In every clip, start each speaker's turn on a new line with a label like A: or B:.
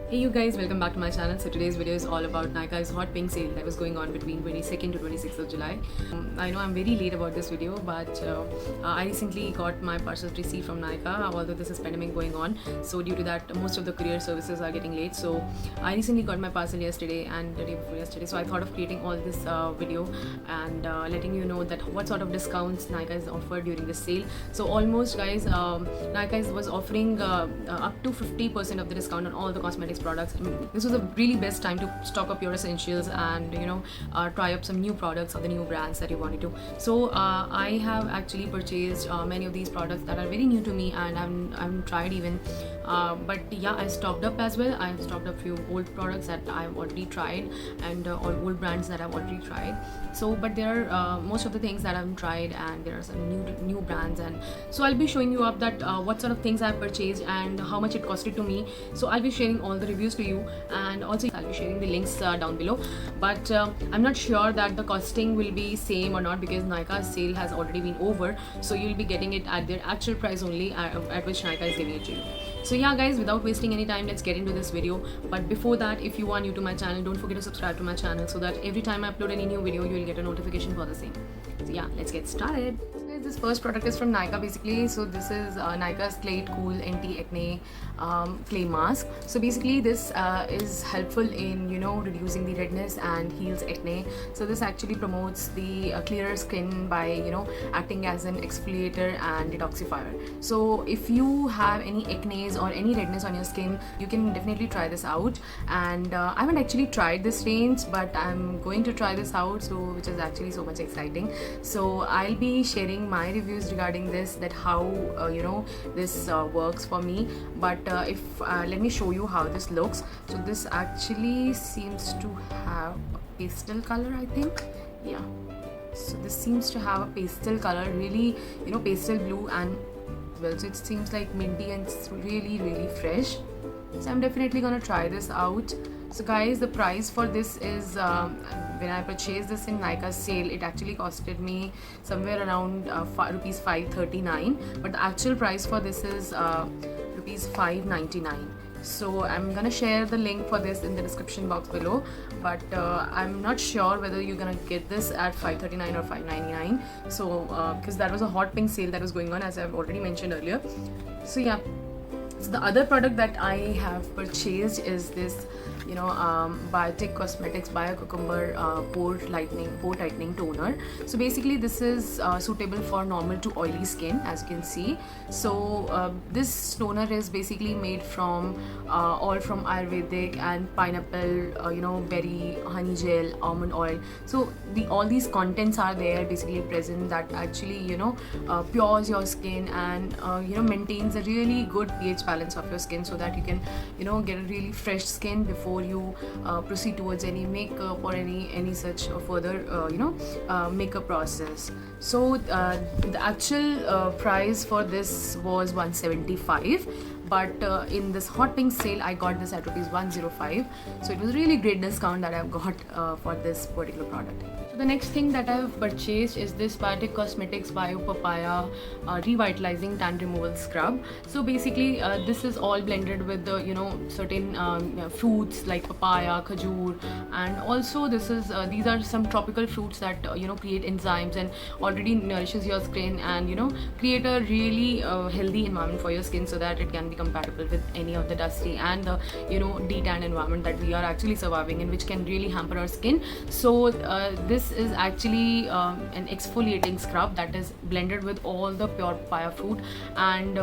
A: Hey you guys, welcome back to my channel. So today's video is all about Nykaa's hot pink sale that was going on between 22nd to 26th of July. I know I'm very late about this video, but I recently got my parcel received from Nykaa, although this is pandemic going on. So due to that, most of the courier services are getting late. So I recently got my parcel yesterday and the day before yesterday. So I thought of creating all this video and letting you know that what sort of discounts Nykaa is offered during the sale. So almost guys, Nykaa was offering up to 50% of the discount on all the cosmetics products. This was a really best time to stock up your essentials and try up some new products or the new brands that you wanted to. So I have actually purchased many of these products that are very new to me and I haven't tried even. But yeah, I stocked up as well. I have stocked up few old products that I've already tried and or old brands that I've already tried. So but there are most of the things that I haven't tried, and there are some new brands, and so I'll be showing you up that what sort of things I've purchased and how much it costed to me. So I'll be sharing all the reviews to you, and also I'll be sharing the links down below. But I'm not sure that the costing will be same or not, because Nykaa's sale has already been over, so you'll be getting it at their actual price only at which Nykaa is giving it to you. So yeah guys, without wasting any time, let's get into this video. But before that, if you are new to my channel, don't forget to subscribe to my channel so that every time I upload any new video, you will get a notification for the same. So yeah, let's get started. This first product is from Nykaa basically. So this is Nykaa's Clay It Cool Anti-Acne Clay Mask. So basically this is helpful in reducing the redness and heals acne. So this actually promotes the clearer skin by acting as an exfoliator and detoxifier. So if you have any acne or any redness on your skin, you can definitely try this out. And I haven't actually tried this range, but I'm going to try this out, so which is actually so much exciting. So I'll be sharing my reviews regarding this, that how this works for me. But if let me show you how this looks. So this actually seems to have a pastel color, I think. Yeah, so this seems to have a pastel color, really pastel blue, and well, so it seems like minty and it's really fresh. So I'm definitely gonna try this out. So guys, the price for this is when I purchased this in Nykaa's sale, it actually costed me somewhere around rupees 539, but the actual price for this is rupees 599. So I'm gonna share the link for this in the description box below, but I'm not sure whether you're gonna get this at 539 or 599. So because that was a hot pink sale that was going on, as I've already mentioned earlier. So yeah, so the other product that I have purchased is this Biotic Cosmetics Bio Cucumber Pore Tightening Toner. So basically this is suitable for normal to oily skin, as you can see. So this toner is basically made from all from Ayurvedic and pineapple, berry, honey gel, almond oil. So all these contents are there basically present, that actually pures your skin and maintains a really good pH balance of your skin, so that you can get a really fresh skin before you proceed towards any makeup or any such further makeup process. So the actual price for this was 175, but in this hot pink sale I got this at rupees 105. So it was a really great discount that I've got for this particular product. So the next thing that I've purchased is this Biotic Cosmetics Bio Papaya Revitalizing Tan Removal Scrub. So basically this is all blended with the certain fruits like papaya, khajur, and also this is these are some tropical fruits that create enzymes and already nourishes your skin and create a really healthy environment for your skin, so that it can be compatible with any of the dusty and the detanned environment that we are actually surviving in, which can really hamper our skin. So this is actually an exfoliating scrub that is blended with all the pure papaya fruit, and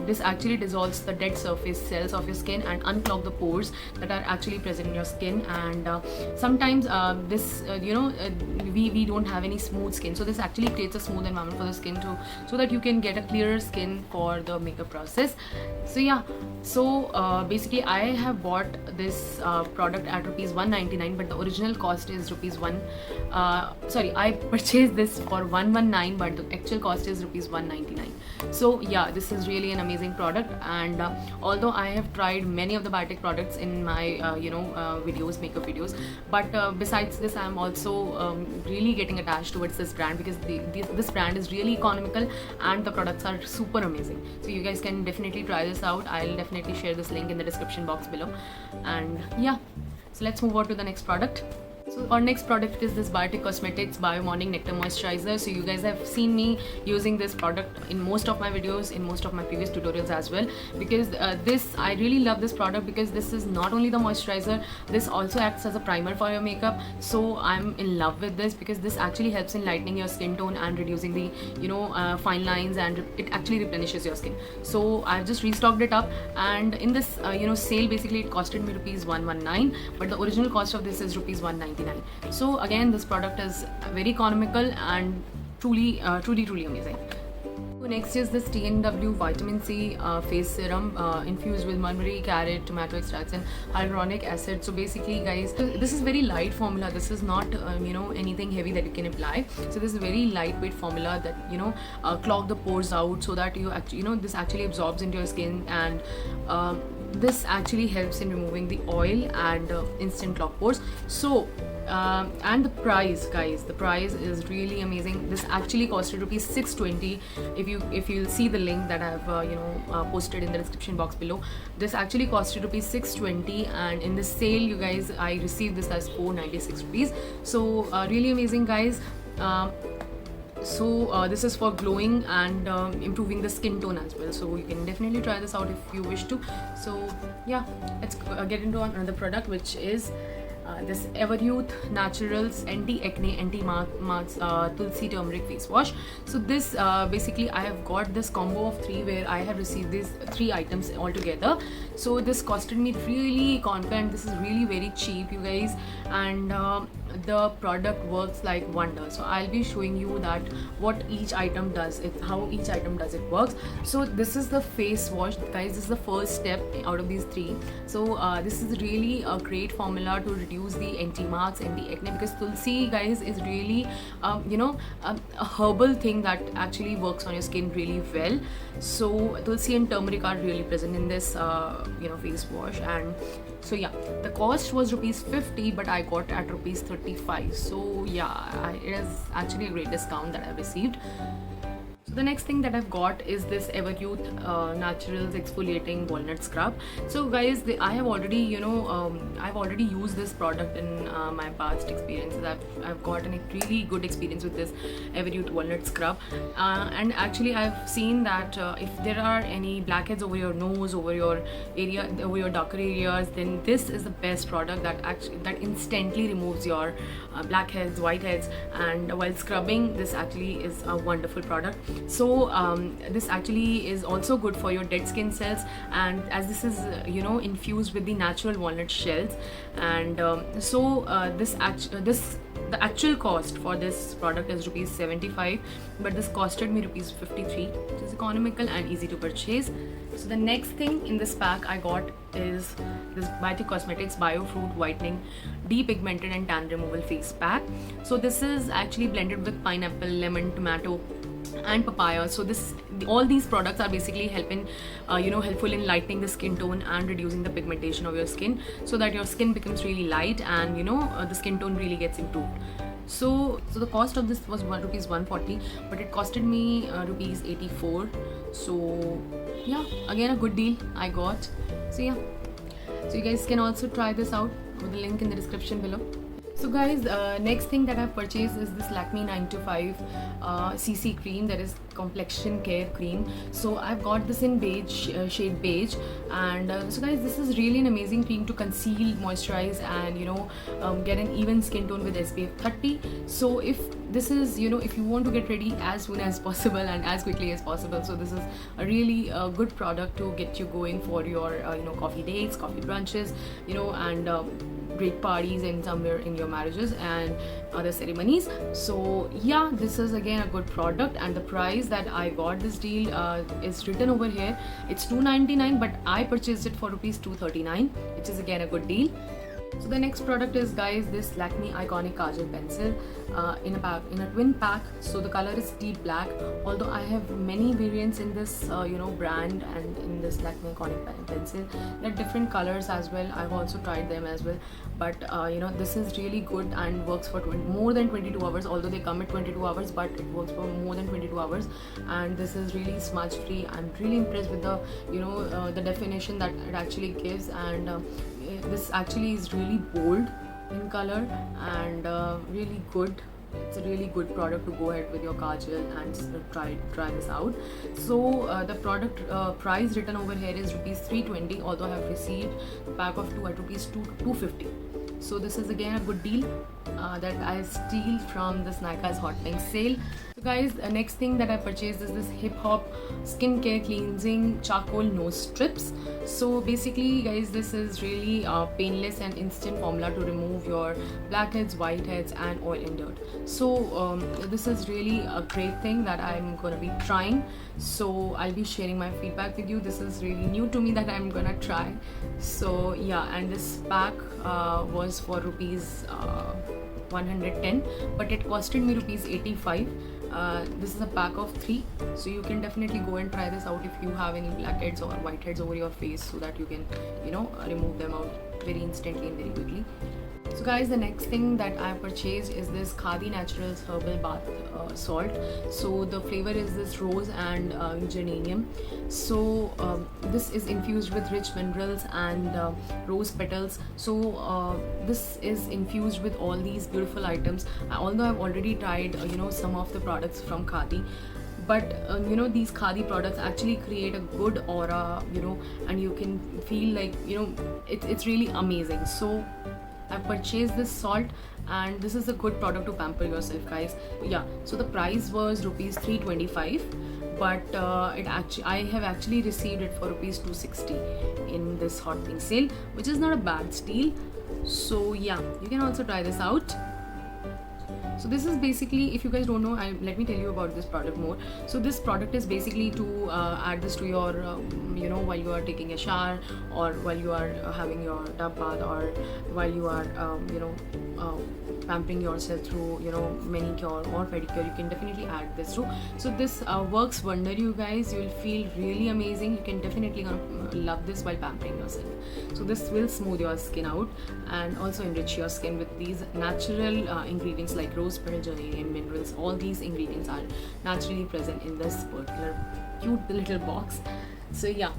A: this actually dissolves the dead surface cells of your skin and unclog the pores that are actually present in your skin. And sometimes this we don't have any smooth skin, so this actually creates a smooth environment for the skin too, so that you can get a clearer skin for the makeup process. So yeah, so basically I have bought this product at rupees 199, but the original cost is rupees sorry, I purchased this for 119, but the actual cost is rupees 199. So yeah, this is really an amazing product. And although I have tried many of the Biotech products in my videos, makeup videos, but besides this, I'm also really getting attached towards this brand, because this brand is really economical and the products are super amazing. So you guys can definitely try this out. I'll definitely share this link in the description box below. And yeah, so let's move on to the next product. So our next product is this Biotech Cosmetics Bio Morning Nectar Moisturizer. So you guys have seen me using this product in most of my videos, in most of my previous tutorials as well, because I really love this product, because this is not only the moisturizer, this also acts as a primer for your makeup. So I'm in love with this, because this actually helps in lightening your skin tone and reducing the fine lines, and it actually replenishes your skin. So I've just restocked it up, and in this sale, basically it costed me rupees 119, but the original cost of this is rupees 199. So again, this product is very economical and truly amazing. So next is this TNW Vitamin C face serum infused with mulberry, carrot, tomato extracts and hyaluronic acid. So basically guys, this is very light formula. This is not anything heavy that you can apply. So this is very lightweight formula that clog the pores out, so that you actually this actually absorbs into your skin, and this actually helps in removing the oil and instant clog pores. So and the price, guys, the price is really amazing. This actually costed rupees 620. If you'll see the link that I've posted in the description box below, this actually costed rupees 620, and in the sale, you guys, I received this as 496 rupees. So really amazing, guys. So this is for glowing and improving the skin tone as well. So you can definitely try this out if you wish to. So yeah, let's get into another product, which is this Everyuth Naturals Anti-Acne Anti-Marks Tulsi Turmeric Face Wash. So this basically, I have got this combo of 3 where I have received these 3 items all together. So this costed me really economical. This is really very cheap, you guys, and the product works like wonders. So I'll be showing you that what each item does, how each item does it works. So this is the face wash, guys. This is the first step out of these 3. So this is really a great formula to reduce the anti-marks, anti-acne, because Tulsi, guys, is really a herbal thing that actually works on your skin really well. So Tulsi and turmeric are really present in this face wash. And so yeah, the cost was rupees 50, but I got at rupees 35. So yeah, it is actually a great discount that I received. So the next thing that I've got is this Everyuth Naturals Exfoliating Walnut Scrub. So guys, I have already I've already used this product in my past experiences. I've gotten a really good experience with this Everyuth Walnut Scrub, and actually I've seen that if there are any blackheads over your nose, over your area, over your darker areas, then this is the best product that instantly removes your blackheads, whiteheads. And while scrubbing, this actually is a wonderful product. So this actually is also good for your dead skin cells, and as this is infused with the natural walnut shells. And the actual cost for this product is rupees 75, but this costed me rupees 53, which is economical and easy to purchase. So the next thing in this pack I got is this Biotech Cosmetics Bio Fruit Whitening Depigmented and Tan Removal Face Pack. So this is actually blended with pineapple, lemon, tomato and papaya. So all these products are basically helpful in lightening the skin tone and reducing the pigmentation of your skin, so that your skin becomes really light and the skin tone really gets improved. So the cost of this was rupees 140, but it costed me rupees 84. So yeah, again a good deal I got. So yeah, so you guys can also try this out with the link in the description below. So guys, next thing that I've purchased is this Lakme 925 CC cream, that is complexion care cream. So I've got this in beige, shade beige. And so guys, this is really an amazing cream to conceal, moisturize and get an even skin tone with SPF 30. So if this is if you want to get ready as soon as possible and as quickly as possible, so this is a really good product to get you going for your coffee dates, coffee brunches, and great parties and somewhere in your marriages and other ceremonies. So yeah, this is again a good product, and the price that I got this deal is written over here. It's 299, but I purchased it for rupees 239, which is again a good deal. So the next product is, guys, this Lakme Iconic Kajal pencil in a twin pack. So the color is deep black. Although I have many variants in this brand and in this Lakme Iconic pencil, there are different colors as well. I've also tried them as well, but this is really good and works for more than 22 hours. Although they come at 22 hours, but it works for more than 22 hours. And this is really smudge free. I'm really impressed with the the definition that it actually gives, and this actually is really bold in color and really good. It's a really good product to go ahead with your kajal and try this out. So the product price written over here is rupees 320, although I have received the pack of 2 at rupees 250. So this is again a good deal that I steal from this Nykaa's Hot Pink sale. So guys, the next thing that I purchased is this Hip Hop Skincare Cleansing Charcoal Nose Strips. So basically, guys, this is really painless and instant formula to remove your blackheads, whiteheads and oil and dirt. So this is really a great thing that I'm gonna be trying. So I'll be sharing my feedback with you. This is really new to me that I'm gonna try. So yeah, and this pack was for rupees 110, but it costed me rupees 85. This is a pack of 3, so you can definitely go and try this out if you have any blackheads or whiteheads over your face, so that you can remove them out very instantly and very quickly. So guys, the next thing that I purchased is this Khadi Naturals Herbal Bath Salt. So the flavor is this rose and geranium. So this is infused with rich minerals and rose petals. So this is infused with all these beautiful items. Although I've already tried some of the products from Khadi, but these Khadi products actually create a good aura, and you can feel like it's really amazing. So I purchased this salt, and this is a good product to pamper yourself, guys. Yeah, so the price was rupees 325, but I have actually received it for rupees 260 in this Hot Pink sale, which is not a bad steal. So yeah, you can also try this out. So this is basically, if you guys don't know, let me tell you about this product more. So this product is basically to add this to your while you are taking a shower, or while you are having your tub bath, or while you are pampering yourself through manicure or pedicure. You can definitely add this through. So this works wonder, you guys. You will feel really amazing. You can definitely love this while pampering yourself. So this will smooth your skin out and also enrich your skin with these natural ingredients like rose petal, geranium, minerals. All these ingredients are naturally present in this particular cute little box. So yeah,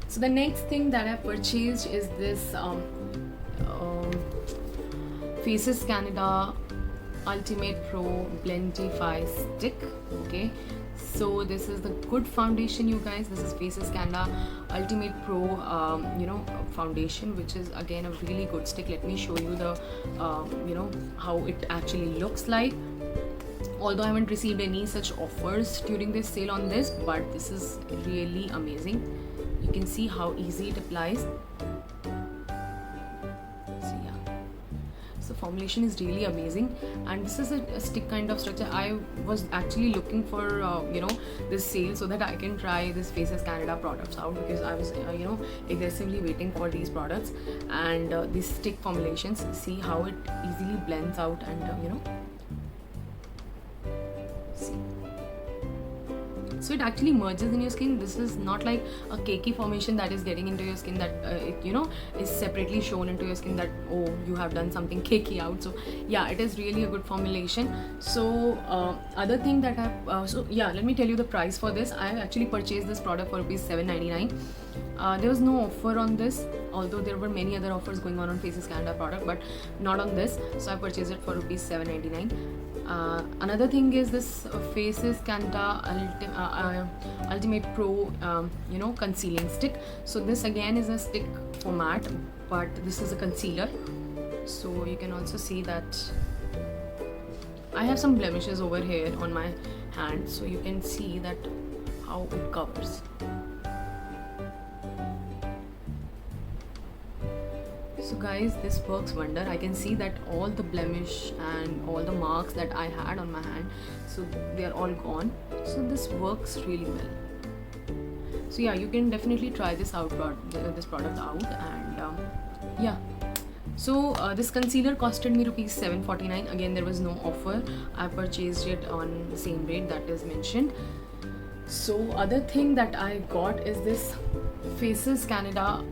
A: so the next thing that I purchased is this Faces Canada Ultimate Pro Blendify Stick. Okay, so this is the good foundation, you guys. This is Faces Canada Ultimate Pro foundation, which is again a really good stick. Let me show you the how it actually looks like. Although I haven't received any such offers during this sale on this, but this is really amazing. You can see how easy it applies. The formulation is really amazing, and this is a stick kind of structure. I was actually looking for this sale so that I can try this Faces Canada products out, because I was aggressively waiting for these products. And these stick formulations, see how it easily blends out, and see. So it actually merges in your skin. This is not like a cakey formation that is getting into your skin, that is separately shown into your skin, that oh, you have done something cakey out. So yeah, it is really a good formulation. So other thing that let me tell you the price for this. I actually purchased this product for rupees 799. There was no offer on this, although there were many other offers going on Faces Canada product, but not on this. So I purchased it for rupees 799. Another thing is this Faces Canada Ultimate Pro concealing stick. So this again is a stick format, but this is a concealer. So you can also see that I have some blemishes over here on my hand, so you can see that how it covers. So guys, this works wonder. I can see that all the blemish and all the marks that I had on my hand, so they are all gone. So this works really well. So yeah, you can definitely try this out, this product out, and yeah. So this concealer costed me rupees 749. Again, there was no offer. I purchased it on the same rate that is mentioned. So other thing that I got is this Faces Canada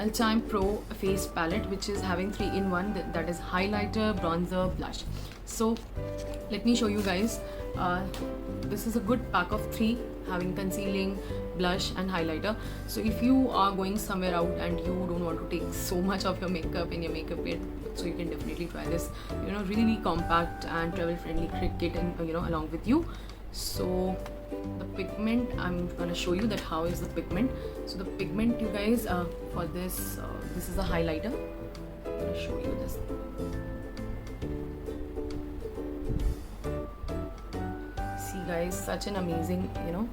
A: Ultime Pro face palette, which is having 3-in-1, that is highlighter, bronzer, blush. So let me show you guys. This is a good pack of 3, having concealing, blush and highlighter. So if you are going somewhere out and you don't want to take so much of your makeup in your makeup kit, so you can definitely try this, you know, really compact and travel friendly kit, and you know, along with you. So the pigment, I'm gonna show you that how is the pigment. So the pigment, you guys, for this this is a highlighter. I'm gonna show you this. See guys, such an amazing, you know,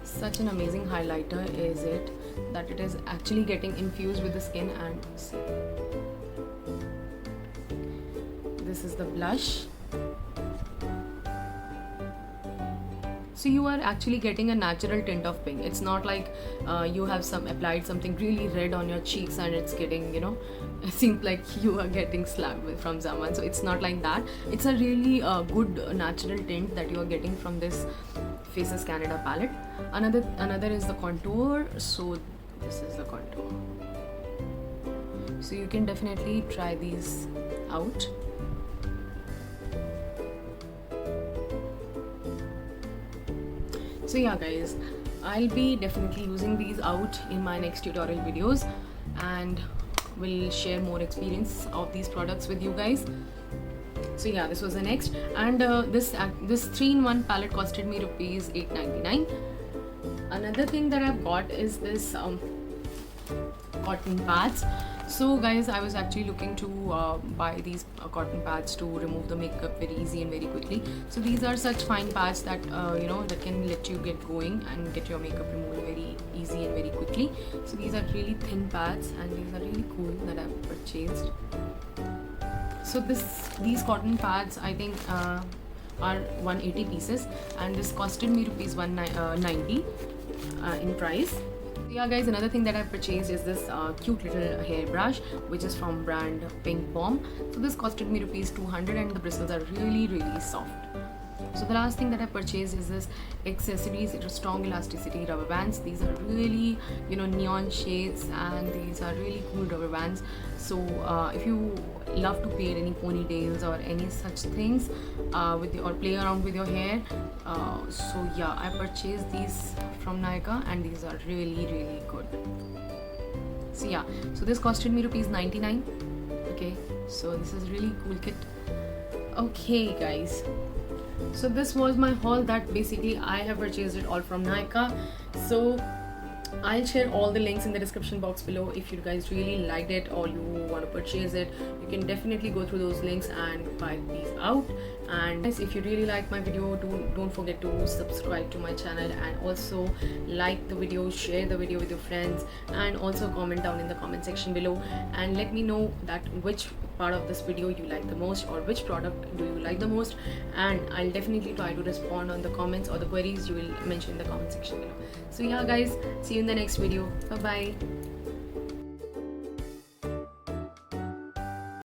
A: such an amazing highlighter is it, that it is actually getting infused with the skin. And see, this is the blush. So you are actually getting a natural tint of pink. It's not like you have applied something really red on your cheeks and it's getting, you know, it seems like you are getting slapped from someone. So it's not like that. It's a really good natural tint that you are getting from this Faces Canada palette. Another is the contour. So this is the contour. So you can definitely try these out. So yeah guys, I'll be definitely using these out in my next tutorial videos, and will share more experience of these products with you guys. So yeah, this was the next, and this 3-in-1 palette costed me rupees 899. Another thing that I've got is this cotton pads. So guys, I was actually looking to buy these cotton pads to remove the makeup very easy and very quickly. So these are such fine pads that you know, that can let you get going and get your makeup removed very easy and very quickly. So these are really thin pads and these are really cool that I've purchased. So these cotton pads, I think are 180 pieces, and this costed me rupees 190 in price. Yeah guys, another thing that I purchased is this cute little hairbrush, which is from brand Pink Bomb. So this costed me rupees 200, and the bristles are really soft. So the last thing that I purchased is this accessories. It is strong elasticity rubber bands. These are really, you know, neon shades, and these are really cool rubber bands. So if you love to create any ponytails or any such things or play around with your hair, so yeah, I purchased these from Nykaa, and these are really good. So yeah, so this costed me rupees 99. Okay, so this is really cool kit. Okay guys, so this was my haul, that basically I have purchased it all from Nykaa. So I'll share all the links in the description box below. If you guys really liked it or you want to purchase it, you can definitely go through those links and buy these out. And guys, if you really like my video, don't forget to subscribe to my channel, and also like the video, share the video with your friends, and also comment down in the comment section below and let me know that which part of this video you like the most, or which product do you like the most, and I'll definitely try to respond on the comments or the queries you will mention in the comment section below. So yeah guys, see you in the next video. Bye bye.